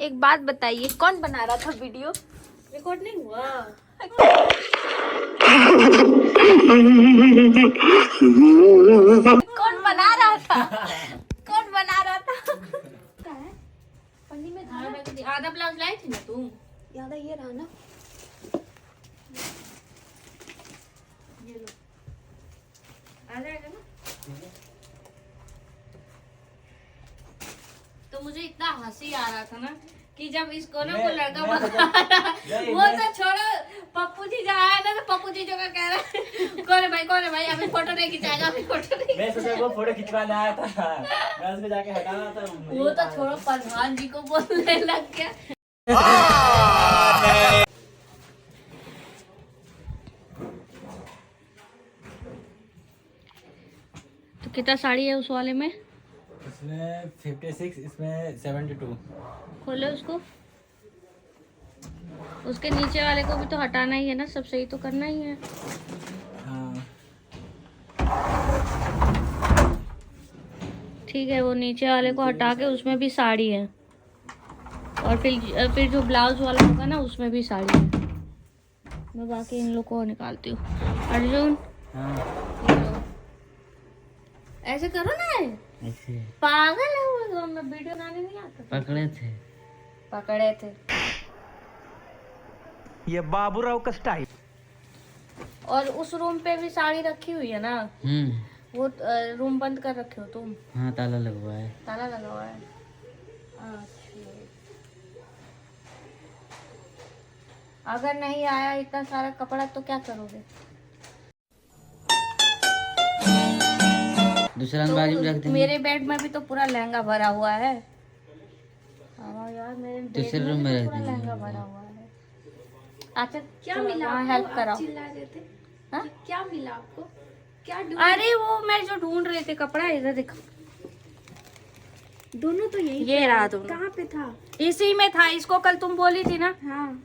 एक बात बताइए, कौन बना रहा था वीडियो? रिकॉर्ड नहीं हुआ। कौन बना रहा था? कौन बना रहा था? पन्नी में था। आधा ब्लाउज लाई थी ना तुम? याद है, ये रहा ना। ये लो, आ जाएगा ना। तो मुझे इतना हंसी आ रहा था ना कि जब इसको ना वो लड़का बता वो तो छोड़ो, पप्पू जी जहाँ आया ना तो पप्पू जी जो का कह रहा है कौन है भाई अभी फोटो नहीं खिंचाएगा, अभी फोटो नहीं। मैं सोचा वो फोटो खिंचवाने आया था, मैं उसको जाके हटाना था। वो तो छोड़ो, प्रधान जी को बोलने लग गया। तो कितना साड़ी है उस वाले में? इसमें 56, इसमें 72। खोलो उसको। उसके नीचे वाले को भी तो हटाना ही है ना, सब सही तो करना ही है। हाँ ठीक है, वो नीचे वाले को हटा के उसमें भी साड़ी है, और फिर जो ब्लाउज वाला होगा ना उसमें भी साड़ी है। मैं बाकी इन लोग को निकालती हूँ। अर्जुन हाँ ऐसे करो ना, ऐसे पागल है वो। तो मैं वीडियो बनाने नहीं आता। पकड़े थे ये बाबूराव का स्टाइल। और उस रूम पे भी साड़ी रखी हुई है ना। वो रूम बंद कर रखे हो तुम? हाँ ताला लगा हुआ है। ताला लगा हुआ है। अच्छा, अगर नहीं आया इतना सारा कपड़ा तो क्या करोगे? दूसरा अलमारी में रख देंगे। मेरे बेड में भी तो पूरा लहंगा भरा हुआ है। हाँ यार, मेरे बेड में भी तो पूरा लहंगा भरा हुआ है। अच्छा, क्या मिला? हेल्प कराओ। चिल्ला रहे थे। हाँ? क्या मिला आपको? क्या अरे वो मैं जो ढूंढ रहे थे कपड़ा, इधर देखो। दोनों तो यही ये रहा दोनों। कहाँ पे था? इसी में था, इसको कल तुम बोली थी ना। हाँ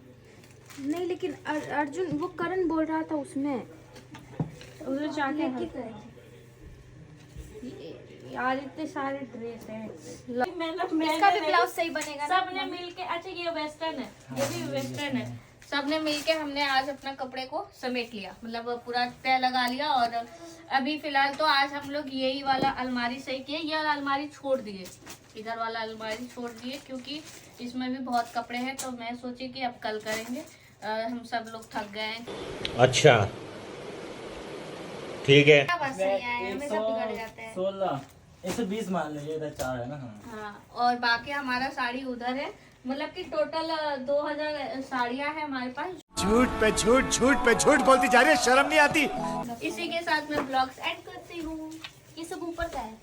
नहीं, लेकिन अर्जुन, वो करण बोल रहा था उसमें। उधर जाके यार इतने सारे ड्रेस हैं। इसका भी ब्लाउज सही बनेगा ना? सबने मिलके, अच्छा ये वेस्टर्न है, ये भी वेस्टर्न है। सबने मिलके हमने आज अपना कपड़े को समेट लिया, मतलब पूरा तय लगा लिया। और अभी फिलहाल तो आज हम लोग यही वाला अलमारी सही किए, ये वाला अलमारी छोड़ दिए, इधर वाला अलमारी छोड़ दिए, क्योंकि इसमें भी बहुत कपड़े हैं। तो मैं सोची कि अब कल करेंगे, हम सब लोग थक गए हैं। अच्छा ठीक है। बस नहीं आए, हमेशा बिगड़ जाते हैं। 16 120 मान लीजिए, इधर 4 है ना। हाँ, और बाकी हमारा साड़ी उधर है, मतलब कि टोटल 2000 साड़ियाँ हैं हमारे पास। झूठ पे झूठ बोलती जा रही है, शर्म नहीं आती। इसी के साथ मैं ब्लॉग्स एंड करती हूँ। ये सब ऊपर का है।